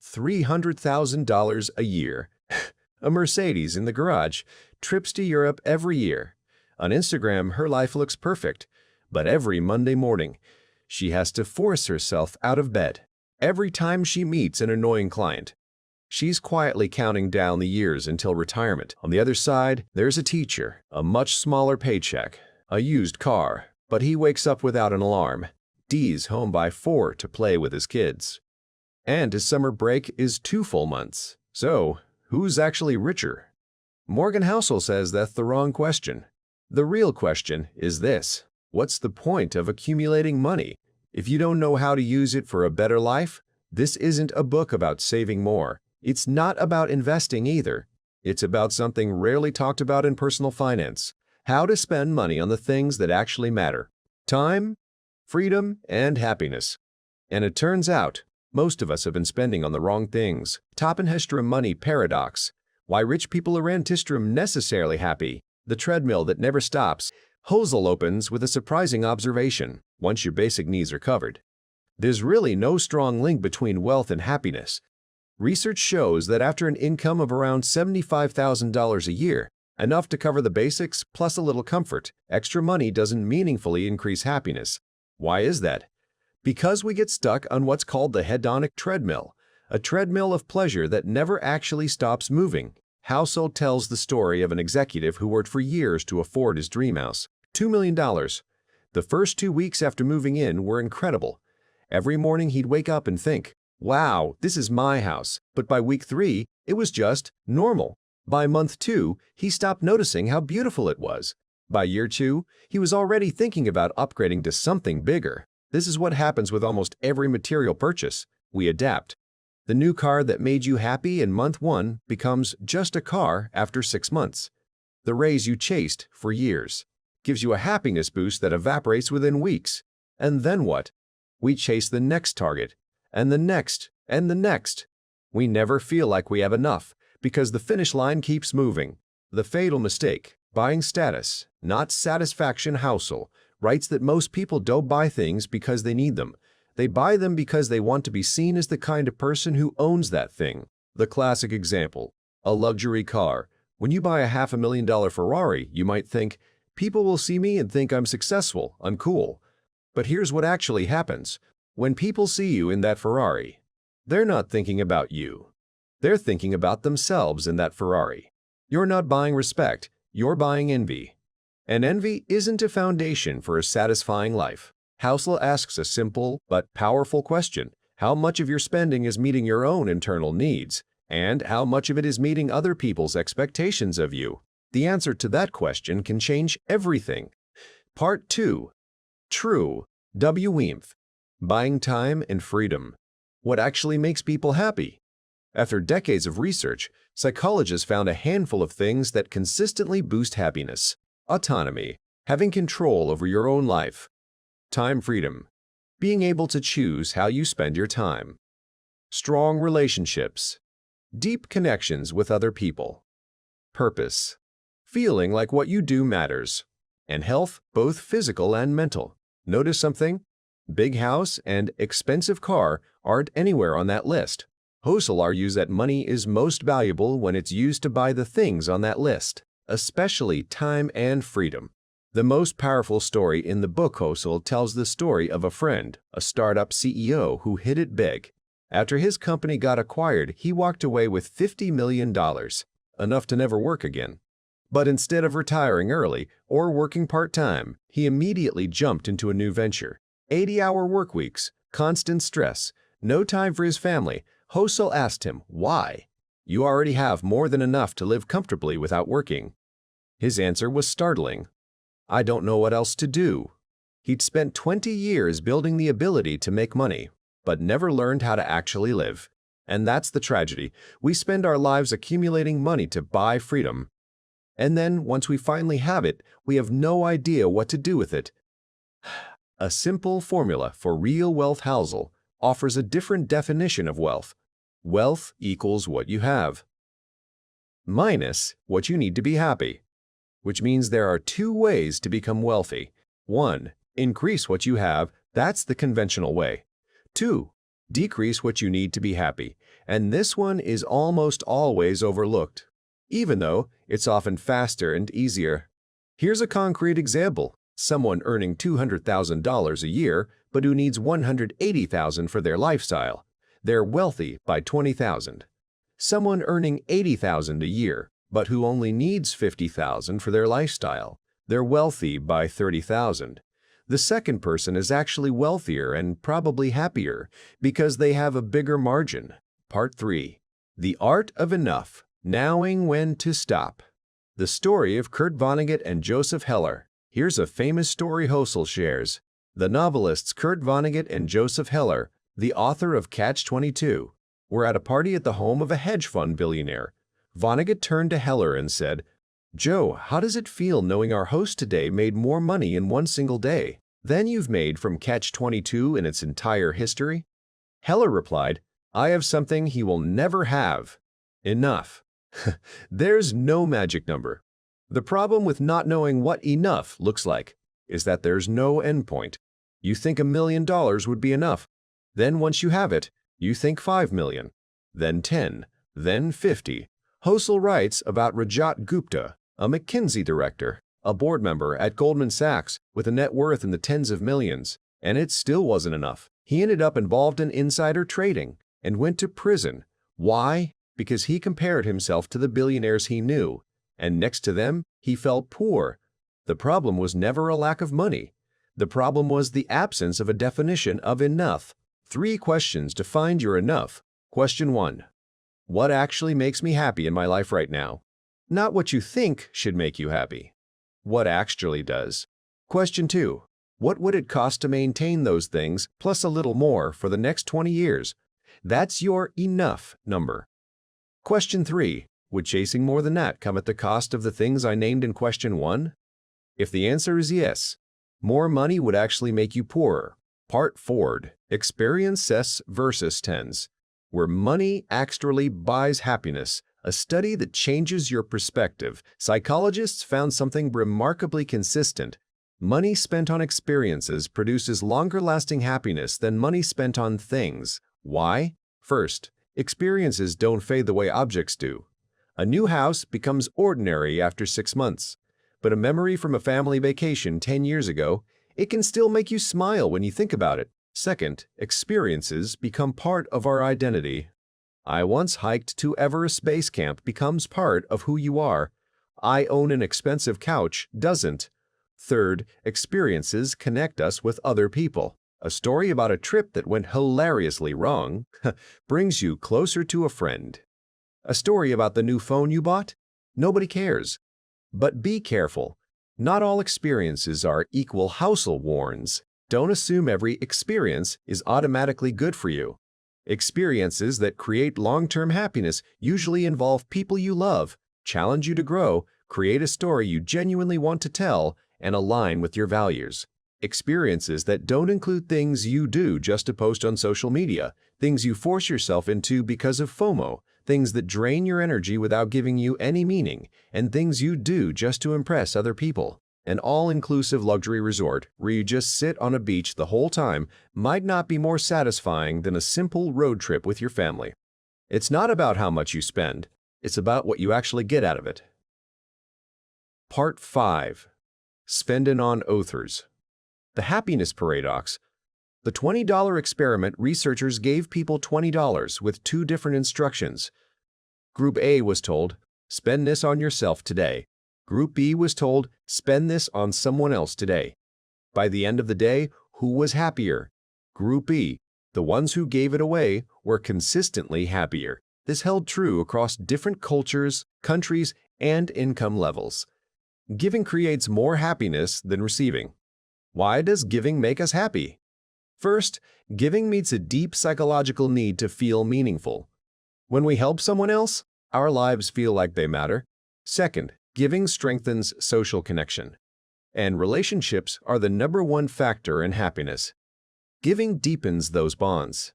$300,000 a year, a Mercedes in the garage, trips to Europe every year. On Instagram, her life looks perfect, but every Monday morning, she has to force herself out of bed. Every time she meets an annoying client, she's quietly counting down the years until retirement. On the other side, there's a teacher, a much smaller paycheck, a used car, but he wakes up without an alarm. D's home by 4 to play with his kids. And his summer break is 2 full months. So, who's actually richer? Morgan Housel says that's the wrong question. The real question is this: what's the point of accumulating money if you don't know how to use it for a better life? This isn't a book about saving more. It's not about investing either. It's about something rarely talked about in personal finance: how to spend money on the things that actually matter. Time, freedom, and happiness. And it turns out, most of us have been spending on the wrong things. Top-and-hestrum money paradox. Why rich people aren't necessarily happy. The treadmill that never stops. Housel opens with a surprising observation: once your basic needs are covered, there's really no strong link between wealth and happiness. Research shows that after an income of around $75,000 a year, enough to cover the basics plus a little comfort, extra money doesn't meaningfully increase happiness. Why is that? Because we get stuck on what's called the hedonic treadmill, a treadmill of pleasure that never actually stops moving. Housel tells the story of an executive who worked for years to afford his dream house, $2 million. The first 2 weeks after moving in were incredible. Every morning he'd wake up and think, "Wow, this is my house." But by week 3, it was just normal. By month 2, he stopped noticing how beautiful it was. By year 2, he was already thinking about upgrading to something bigger. This is what happens with almost every material purchase. We adapt. The new car that made you happy in month 1 becomes just a car after 6 months. The raise you chased for years gives you a happiness boost that evaporates within weeks. And then what? We chase the next target, and the next, and the next. We never feel like we have enough because the finish line keeps moving. The fatal mistake: buying status, not satisfaction. Housel writes that most people don't buy things because they need them. They buy them because they want to be seen as the kind of person who owns that thing. The classic example: a luxury car. When you buy a $500,000 Ferrari, you might think, people will see me and think I'm successful, I'm cool. But here's what actually happens. When people see you in that Ferrari, they're not thinking about you. They're thinking about themselves in that Ferrari. You're not buying respect, you're buying envy. And envy isn't a foundation for a satisfying life. Housel asks a simple but powerful question: how much of your spending is meeting your own internal needs, and how much of it is meeting other people's expectations of you? The answer to that question can change everything. Part 2. True. W. Weemth. Buying time and freedom. What actually makes people happy? After decades of research, psychologists found a handful of things that consistently boost happiness. Autonomy. Having control over your own life. Time freedom. Being able to choose how you spend your time. Strong relationships. Deep connections with other people. Purpose. Feeling like what you do matters. And health, both physical and mental. Notice something? Big house and expensive car aren't anywhere on that list. Housel argues that money is most valuable when it's used to buy the things on that list, especially time and freedom. The most powerful story in the book Housel tells the story of a friend, a startup CEO who hit it big. After his company got acquired, he walked away with $50 million, enough to never work again. But instead of retiring early or working part-time, he immediately jumped into a new venture. 80-hour work weeks, constant stress, no time for his family. Housel asked him, why? You already have more than enough to live comfortably without working. His answer was startling. I don't know what else to do. He'd spent 20 years building the ability to make money, but never learned how to actually live. And that's the tragedy. We spend our lives accumulating money to buy freedom. And then, once we finally have it, we have no idea what to do with it. A simple formula for real wealth. Housel offers a different definition of wealth. Wealth equals what you have, minus what you need to be happy. Which means there are 2 ways to become wealthy. 1. Increase what you have. That's the conventional way. 2. Decrease what you need to be happy. And this one is almost always overlooked, even though it's often faster and easier. Here's a concrete example. Someone earning $200,000 a year, but who needs $180,000 for their lifestyle. They're wealthy by $20,000. Someone earning $80,000 a year, but who only needs $50,000 for their lifestyle. They're wealthy by $30,000. The second person is actually wealthier and probably happier because they have a bigger margin. Part 3. The Art of Enough. Knowing when to stop. The story of Kurt Vonnegut and Joseph Heller. Here's a famous story Housel shares. The novelists Kurt Vonnegut and Joseph Heller, the author of Catch-22, were at a party at the home of a hedge fund billionaire. Vonnegut turned to Heller and said, "Joe, how does it feel knowing our host today made more money in one single day than you've made from Catch-22 in its entire history?" Heller replied, "I have something he will never have. Enough." There's no magic number. The problem with not knowing what enough looks like is that there's no endpoint. You think $1 million would be enough. Then once you have it, you think 5 million, then 10, then 50. Housel writes about Rajat Gupta, a McKinsey director, a board member at Goldman Sachs with a net worth in the tens of millions, and it still wasn't enough. He ended up involved in insider trading and went to prison. Why? Because he compared himself to the billionaires he knew, and next to them, he felt poor. The problem was never a lack of money. The problem was the absence of a definition of enough. 3 questions to find your enough. Question 1. What actually makes me happy in my life right now? Not what you think should make you happy. What actually does? Question 2. What would it cost to maintain those things plus a little more for the next 20 years? That's your enough number. Question 3. Would chasing more than that come at the cost of the things I named in question 1? If the answer is yes, more money would actually make you poorer. Part 4. Experiences versus tens. Where money actually buys happiness, a study that changes your perspective. Psychologists found something remarkably consistent. Money spent on experiences produces longer-lasting happiness than money spent on things. Why? First, experiences don't fade the way objects do. A new house becomes ordinary after 6 months, but a memory from a family vacation 10 years ago, it can still make you smile when you think about it. Second, experiences become part of our identity. I once hiked to Everest Base Camp becomes part of who you are. I own an expensive couch doesn't. Third, experiences connect us with other people. A story about a trip that went hilariously wrong brings you closer to a friend. A story about the new phone you bought? Nobody cares. But be careful. Not all experiences are equal. Housel warns. Don't assume every experience is automatically good for you. Experiences that create long-term happiness usually involve people you love, challenge you to grow, create a story you genuinely want to tell, and align with your values. Experiences that don't include things you do just to post on social media, things you force yourself into because of FOMO, things that drain your energy without giving you any meaning, and things you do just to impress other people. An all-inclusive luxury resort where you just sit on a beach the whole time might not be more satisfying than a simple road trip with your family. It's not about how much you spend, it's about what you actually get out of it. Part 5. Spendin' on Others. The happiness paradox. The $20 experiment, researchers gave people $20 with 2 different instructions. Group A was told, spend this on yourself today. Group B was told, spend this on someone else today. By the end of the day, who was happier? Group B. The ones who gave it away were consistently happier. This held true across different cultures, countries, and income levels. Giving creates more happiness than receiving. Why does giving make us happy? First, giving meets a deep psychological need to feel meaningful. When we help someone else, our lives feel like they matter. Second, giving strengthens social connection. And relationships are the #1 factor in happiness. Giving deepens those bonds.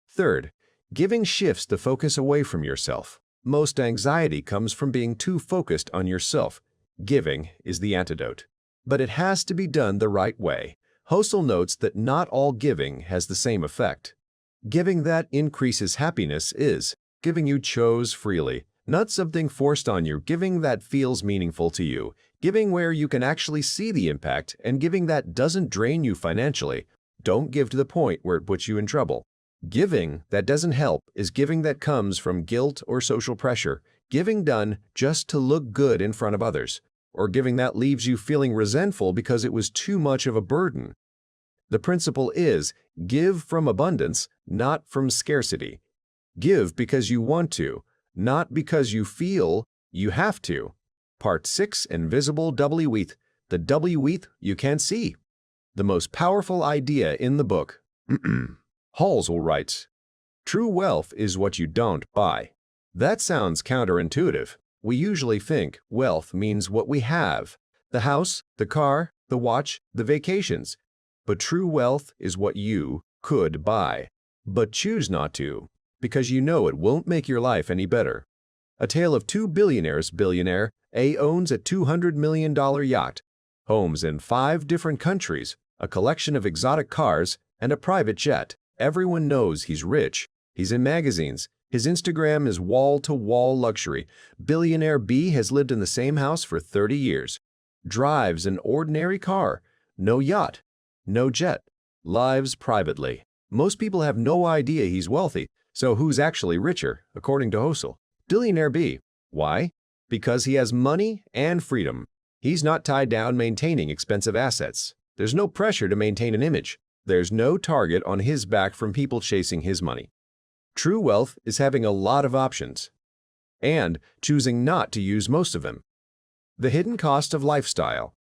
Third, giving shifts the focus away from yourself. Most anxiety comes from being too focused on yourself. Giving is the antidote. But it has to be done the right way. Housel notes that not all giving has the same effect. Giving that increases happiness is giving you chose freely, not something forced on you, giving that feels meaningful to you, giving where you can actually see the impact, and giving that doesn't drain you financially. Don't give to the point where it puts you in trouble. Giving that doesn't help is giving that comes from guilt or social pressure, giving done just to look good in front of others, or giving that leaves you feeling resentful because it was too much of a burden. The principle is give from abundance, not from scarcity. Give because you want to, not because you feel you have to. Part 6, Invisible W-Wealth, the W-Wealth you can't see. The most powerful idea in the book. Housel writes, "True wealth is what you don't buy." That sounds counterintuitive. We usually think wealth means what we have, the house, the car, the watch, the vacations. But true wealth is what you could buy, but choose not to, because you know it won't make your life any better. A tale of two billionaires. Billionaire A owns a $200 million yacht, homes in 5 different countries, a collection of exotic cars, and a private jet. Everyone knows he's rich. He's in magazines. His Instagram is wall-to-wall luxury. Billionaire B has lived in the same house for 30 years. Drives an ordinary car. No yacht. No jet. Lives privately. Most people have no idea he's wealthy, so who's actually richer, according to Housel? Billionaire B. Why? Because he has money and freedom. He's not tied down maintaining expensive assets. There's no pressure to maintain an image. There's no target on his back from people chasing his money. True wealth is having a lot of options and choosing not to use most of them. The hidden cost of lifestyle.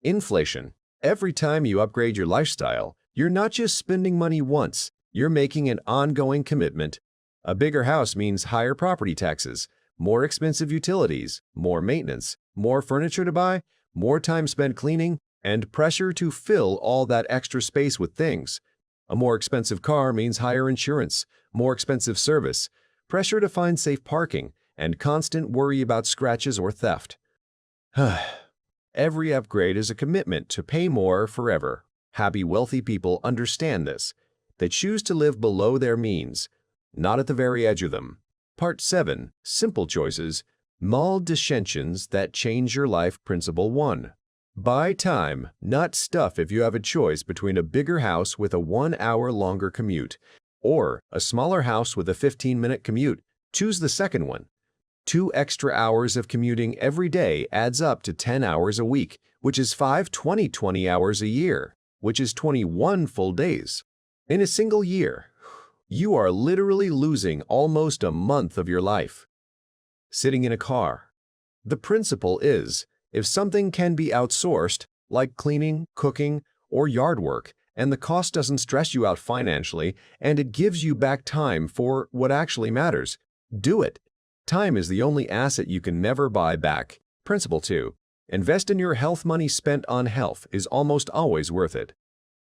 Inflation. Every time you upgrade your lifestyle, you're not just spending money once, you're making an ongoing commitment. A bigger house means higher property taxes, more expensive utilities, more maintenance, more furniture to buy, more time spent cleaning, and pressure to fill all that extra space with things. A more expensive car means higher insurance, more expensive service, pressure to find safe parking, and constant worry about scratches or theft. Every upgrade is a commitment to pay more forever. Happy, wealthy people understand this. They choose to live below their means, not at the very edge of them. Part 7, Simple Choices, Small Decisions That Change Your Life. Principle 1. Buy time, not stuff. If you have a choice between a bigger house with a 1-hour longer commute or a smaller house with a 15-minute commute, choose the second one. 2 extra hours of commuting every day adds up to 10 hours a week, which is 20 hours a year, which is 21 full days. In a single year, you are literally losing almost a month of your life. Sitting in a car. The principle is, if something can be outsourced, like cleaning, cooking, or yard work, and the cost doesn't stress you out financially, and it gives you back time for what actually matters, do it. Time is the only asset you can never buy back. Principle 2. Invest in your health. Money spent on health is almost always worth it.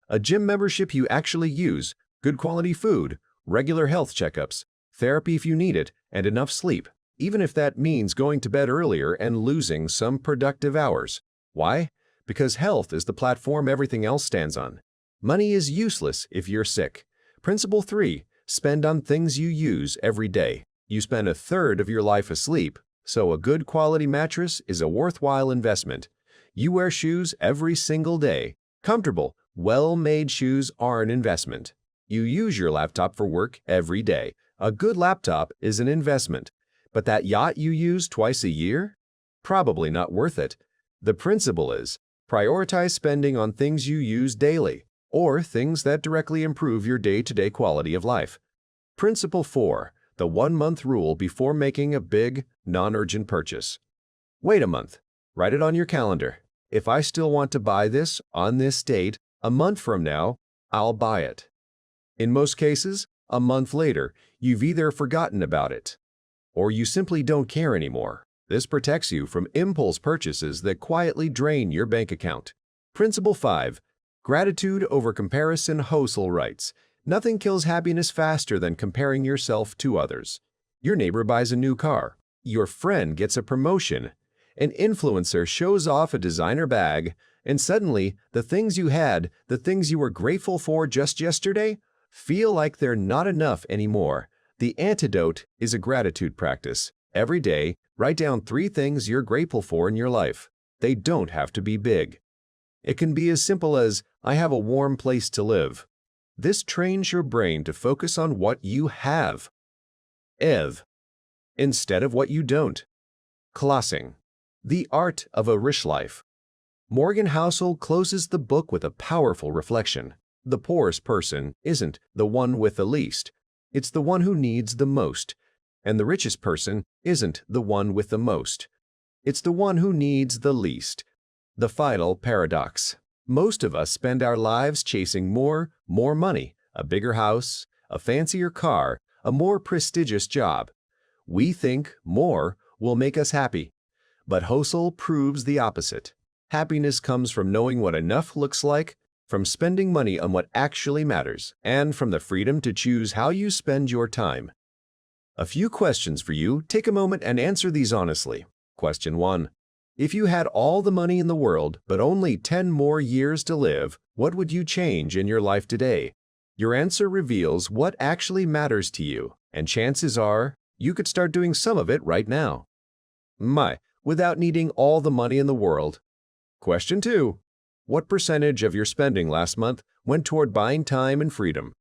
A gym membership you actually use, good quality food, regular health checkups, therapy if you need it, and enough sleep, even if that means going to bed earlier and losing some productive hours. Why? Because health is the platform everything else stands on. Money is useless if you're sick. Principle 3. Spend on things you use every day. You spend 1/3 of your life asleep, so a good quality mattress is a worthwhile investment. You wear shoes every single day. Comfortable, well-made shoes are an investment. You use your laptop for work every day. A good laptop is an investment. But that yacht you use twice a year? Probably not worth it. The principle is, prioritize spending on things you use daily, or things that directly improve your day-to-day quality of life. Principle 4. The 1-month rule before making a big, non-urgent purchase. Wait a month. Write it on your calendar. If I still want to buy this on this date, a month from now, I'll buy it. In most cases, a month later, you've either forgotten about it, or you simply don't care anymore. This protects you from impulse purchases that quietly drain your bank account. Principle 5. Gratitude over comparison. Housel writes, nothing kills happiness faster than comparing yourself to others. Your neighbor buys a new car. Your friend gets a promotion. An influencer shows off a designer bag, and suddenly the things you had, the things you were grateful for just yesterday, feel like they're not enough anymore. The antidote is a gratitude practice. Every day, write down 3 things you're grateful for in your life. They don't have to be big. It can be as simple as, I have a warm place to live. This trains your brain to focus on what you have. Instead of what you don't. Closing. The art of a rich life. Morgan Housel closes the book with a powerful reflection. The poorest person isn't the one with the least. It's the one who needs the most. And the richest person isn't the one with the most. It's the one who needs the least. The final paradox. Most of us spend our lives chasing more money, a bigger house, a fancier car, a more prestigious job. We think more will make us happy. But Housel proves the opposite. Happiness comes from knowing what enough looks like, from spending money on what actually matters, and from the freedom to choose how you spend your time. A few questions for you. Take a moment and answer these honestly. Question 1. If you had all the money in the world, but only 10 more years to live, what would you change in your life today? Your answer reveals what actually matters to you, and chances are you could start doing some of it right now. Without needing all the money in the world. Question 2. What percentage of your spending last month went toward buying time and freedom?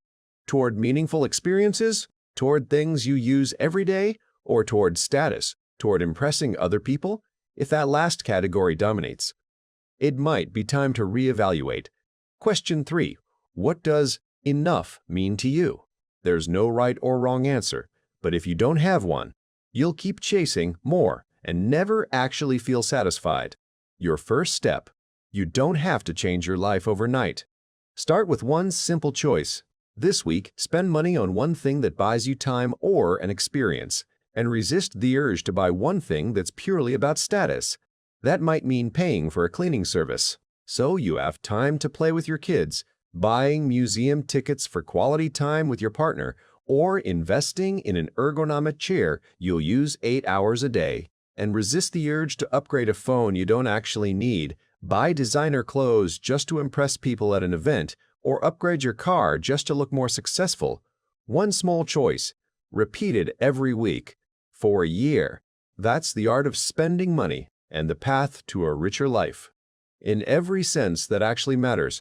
Toward meaningful experiences? Toward things you use every day? Or toward status? Toward impressing other people? If that last category dominates, it might be time to reevaluate. Question 3. What does enough mean to you? There's no right or wrong answer, but if you don't have one, you'll keep chasing more and never actually feel satisfied. Your first step. You don't have to change your life overnight. Start with one simple choice. This week, spend money on one thing that buys you time or an experience, and resist the urge to buy one thing that's purely about status. That might mean paying for a cleaning service, so you have time to play with your kids, buying museum tickets for quality time with your partner, or investing in an ergonomic chair you'll use 8 hours a day. And resist the urge to upgrade a phone you don't actually need, buy designer clothes just to impress people at an event, or upgrade your car just to look more successful. One small choice, repeated every week, for a year. That's the art of spending money and the path to a richer life. In every sense that actually matters.